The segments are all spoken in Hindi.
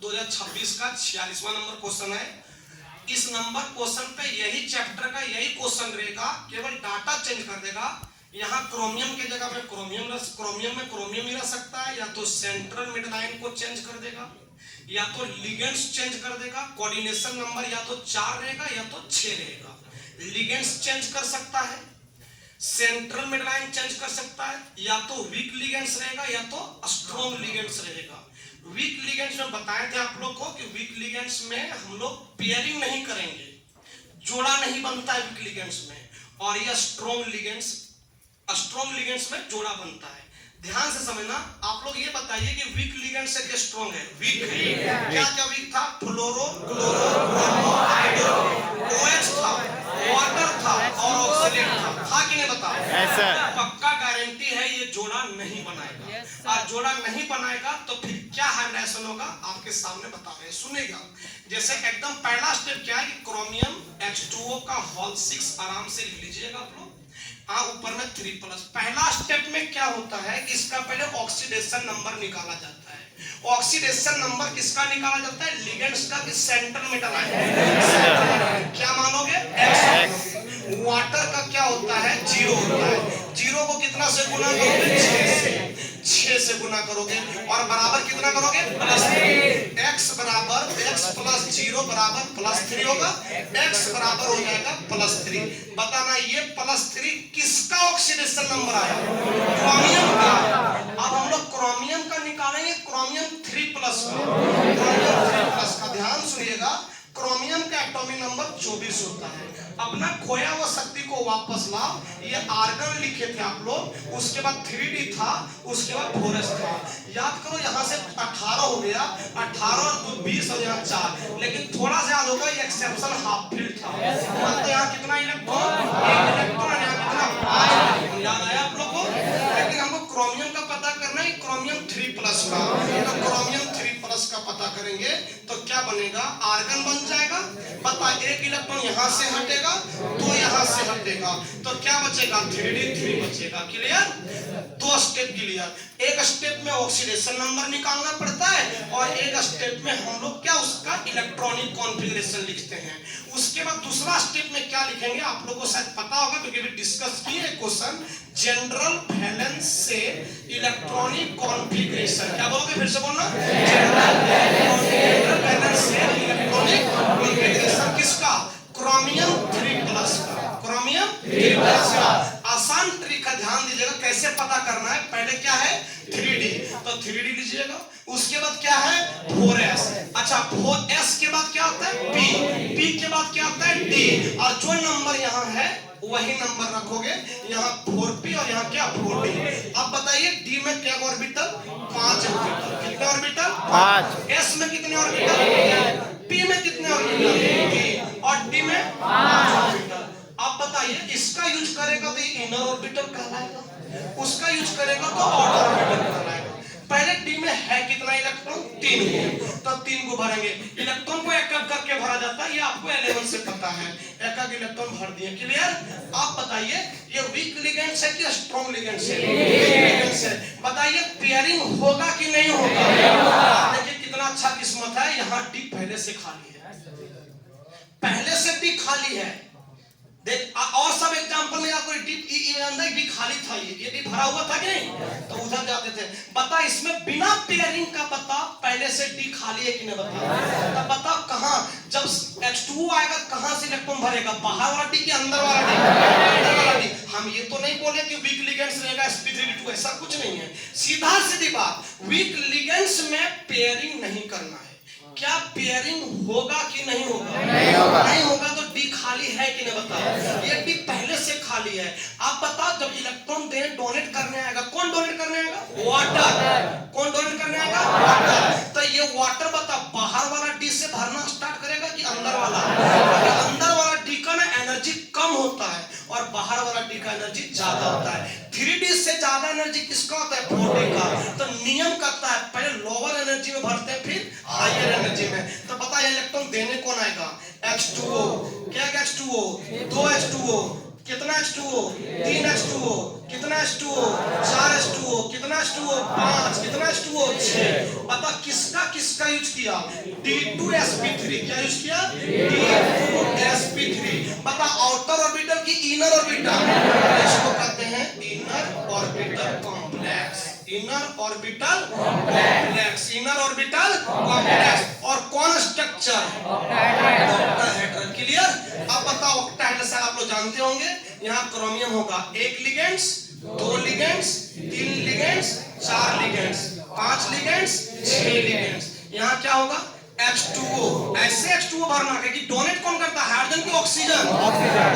2026 का 46वां नंबर क्वेश्चन है। इस नंबर क्वेश्चन पे यही चैप्टर का यही क्वेश्चन रहेगा, केवल डाटा चेंज कर देगा। यहाँ क्रोमियम की जगह पे क्रोमियम में क्रोमियम ही रह सकता है, या तो सेंट्रल मिडलाइन को चेंज कर देगा, या तो लिगेंड्स चेंज कर देगा। कोऑर्डिनेशन नंबर या तो 4 रहेगा या तो 6 रहेगा। लिगेंड्स चेंज कर सकता है, सेंट्रल मिडलाइन चेंज कर सकता है, या तो वीक लिगेंड्स रहेगा या तो स्ट्रॉन्ग लिगेंड्स रहेगा। वीक लिगेंड्स में बताए थे आप लोग को कि वीक लिगेंड्स में हम लोग पेयरिंग नहीं करेंगे, जोड़ा नहीं बनता है वीक लिगेंड्स में। और यह स्ट्रॉन्ग लिगेंड्स में जोड़ा बनता है। ध्यान से समझना। आप लोग ये बताइए कि वीक लिगेंड्स है कि स्ट्रॉन्ग है? वीक है। क्या क्या वीक था? फ्लोरो, क्लोरो, ब्रोमो, हाइड्रो, OH था, वाटर था और ऑक्सीडेंट था कि नहीं? बताओ। पक्का गारंटी है ये जोड़ा नहीं बनाएगा। और जोड़ा नहीं बनाएगा तो फिर क्या हाइब्रिडेशन होगा आपके सामने बता रहे हैं, सुनेगा। जैसे एकदम पहला स्टेप क्या है कि क्रोमियम H2O का होल 6 आराम से लिख लीजिएगा आप लोग। ऊपर में 3+। पहला स्टेप में क्या होता है कि इसका पहले ऑक्सीडेशन नंबर निकाला जाता है। ऑक्सीडेशन नंबर किसका निकाला जाता है? लिगेंड्स का कि सेंट्रल मेटल आयन? क्या मानोगे? X। वाटर का क्या होता है? 0 होता है। 0 को कितना से गुना करोगे? 6 से गुना करोगे। और बराबर कितना करोगे? +3। x बराबर x + 0 बराबर +3 होगा। x बराबर हो जाएगा +3। बताना ये +3 किसका ऑक्सीडेशन नंबर आया? क्रोमियम का। अब हम लोग क्रोमियम का निकालेंगे, क्रोमियम 3+ का। क्रोमियम 3+ का ध्यान सुनिएगा। क्रोमियम का एटॉमिक नंबर 24 होता है। अपना खोया हुआ शक्ति को वापस लाओ। ये आर्गन लिखे थे आप लोग, उसके बाद 3D था, उसके बाद 4s था। याद करो, यहाँ से 18 हो गया, 18 और 2 20 और यहाँ 4। लेकिन थोड़ा सा याद होगा, ये एक्सेप्शन हाफ फील्ड था। तो यहाँ कितना इलेक्ट्रॉन? 1 इलेक्ट्रॉन। यहाँ कितना? 5। याद आया आप लोग को? लेकिन हमको क्रोमियम का पता करना है, क्रोमियम 3+ का। तो क्रोमियम 3+ का पता करेंगे तो क्या बनेगा? आर्गन बन जाएगा। बता, 1 इलेक्ट्रॉन यहाँ से हटेगा, 2 यहाँ से हटेगा, तो क्या बचेगा? 3D3 बचेगा। क्लियर? 2 step clear. एक स्टेप में ऑक्सीडेशन नंबर निकालना पड़ता है और एक स्टेप में हम लोग क्या उसका इलेक्ट्रॉनिक कॉन्फ़िगरेशन लिखते हैं। उसके बाद दूसरा स्टेप में क्या लिखेंगे आप लोगों को शायद पता होगा, क्योंकि अभी डिस्कस किए क्वेश्चन। जनरल वैलेंस से इलेक्ट्रॉनिक कॉन्फ़िगरेशन। क्या बोलोगे? फिर से बोलना। जनरल वैलेंस से इलेक्ट्रॉनिक कॉन्फ़िगरेशन किसका? क्रोमियम 3+ का। क्रोमियम 3+ का। आसान तरीका ध्यान दीजिएगा कैसे पता करना है। पहले क्या है? 3D, तो 3D लीजिएगा। उसके बाद क्या है? 4s। अच्छा, 4s के बाद क्या होता है? P। P के बाद क्या होता है? D। और जो नंबर यहाँ है वही नंबर रखोगे। यहाँ 4p और यहाँ क्या? 4d। अब बताइए D में क्या ऑर्बिटल? 5 ऑर्बिटल। कितने ऑर्बिटल? 5। s में कितने ऑर्बिटल? p में कितने ऑर्बिटल? 3। और d में 5 ऑर्बिटल। अब बताइए, इसका यूज करेगा तो ये इनर ऑर्बिटल कहलाएगा, उसका यूज करेगा तो आउटर ऑर्बिटल कहलाएगा। पहले डी में है कितना इलेक्ट्रॉन? 3 को, तो 3 को भरेंगे। इलेक्ट्रॉन को एक-एक करके भरा जाता है, ये आपको 11 से पता है। एक-एक इलेक्ट्रॉन भर दिए। क्लियर? आप बताइए ये वीक लिगेंड्स है कि स्ट्रॉन्ग लिगेंड्स है? लिगेंड्स है। बताइए पेयरिंग होगा कि नहीं होगा? देखिए कितना अच्छा किस्मत है, यहाँ डी पहले से खाली है। पहले से डी खाली है। देख, और सब एग्जांपल में आपको डी खाली था, ये डी भरा हुआ था कि नहीं? तो उधर जाते थे। बता, इसमें बिना पेयरिंग का बता पहले से डी खाली है कि नहीं? बता। तब बता कहां जब H2O आएगा कहां से इलेक्ट्रॉन भरेगा? बाहर वाला डी कि अंदर वाला डी? अंदर वाला डी। हम ये तो नहीं बोले कि वीक लिगेंड्स रहेगा sp3d2, ऐसा कुछ नहीं है। सीधा सीधी बात, वीक लिगेंड्स में पेयरिंग नहीं करना है। क्या पेयरिंग होगा कि नहीं होगा? नहीं होगा। नहीं होगा तो डी खाली है कि नहीं? बताओ। ये डी पहले से खाली है। आप बताओ, जब इलेक्ट्रॉन दे डोनेट करने आएगा, कौन डोनेट करने आएगा? वाटर। कौन डोनेट करने आएगा? वाटर। तो ये वाटर बता बाहर वाला डी से भरना स्टार्ट करेगा कि अंदर वाला? अंदर वाला डी का ना एनर्जी कम होता है और बाहर वाला डी का एनर्जी ज्यादा होता है। 3D से ज्यादा एनर्जी किसका होता है? 4D का। तो नियम कहता है पहले लोअर एनर्जी में भरते हैं, फिर हायर एनर्जी में। तो पता है इलेक्ट्रॉन देने कौन आएगा? H2O। क्या H2O? 2 H2O। कितना कितना H2O, 3 H2O, कितना H2O, 4 H2O, कितना H2O, 5, कितना H2O, 6। बता किसका किसका यूज किया? D2sp3। क्या यूज किया? D2sp3। बता आउटर ऑर्बिटल की इनर ऑर्बिटल, इसको कहते हैं inner orbital complex. Inner orbital complex, inner orbital complex. और कौन स्ट्रक्चर? ऑक्टाहेड्रल। क्लियर? अब बताओ ऑक्टाहेड्रल से आप लोग जानते होंगे, यहाँ क्रोमियम होगा, 1 ligands, 2 ligands, 3 ligands, 4 ligands, 5 ligands, 6 ligands. यहाँ क्या होगा? H2O। ऐसे H2O भरना है कि डोनेट कौन करता है? हाइड्रोजन की ऑक्सीजन?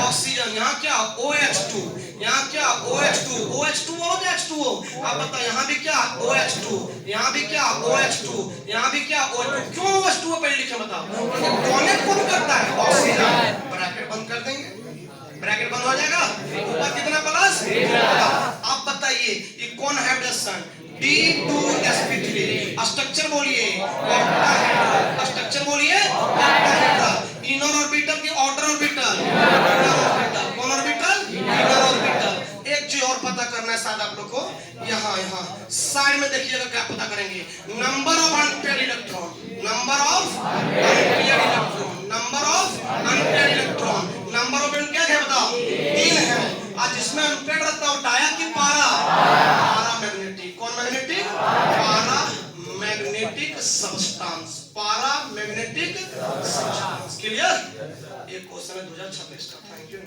ऑक्सीजन। यहाँ क्या? OH2। यहाँ क्या? OH2। OH2 बोलो तो H2O। आप बताओ यहाँ भी क्या? OH2। यहाँ भी क्या? OH2। यहाँ भी क्या? OH2। क्यों OH2 पहले लिखे बताओ? डोनेट कौन करता है? ऑक्सीजन। ब्रैकेट बंद कर देंगे, ब्रैकेट बंद हो जाएगा। ऊपर कितना प्लस? आप बताइए ये कौन हाइब्रिडेशन? D2sp3। स्ट्रक्चर बोलिए ऑक्टाहेड्रल। स्ट्रक्चर बोलिए ऑक्टाहेड्रल। इनर ऑर्बिटल की आउटर ऑर्बिटल? कौन ऑर्बिटल? Inner orbital. एक चीज और पता करना है शायद आप लोग को, यहाँ साइड में देखिएगा क्या पता करेंगे? Number of unpaired electron, number of unpaired electron, number of unpaired electron. Number of क्या है बताओ? 3 है। आज जिसमें अनपेयर्ड रहता है डाया की पारा? पारा मैग्नेटिक। कौन मैग्नेटिक? पारा मैग्नेटिक सब्सटेंस। पारा मैग्नेटिक सब्सटेंस। क्लियर? एक क्वेश्चन है 2026 का। Thank you.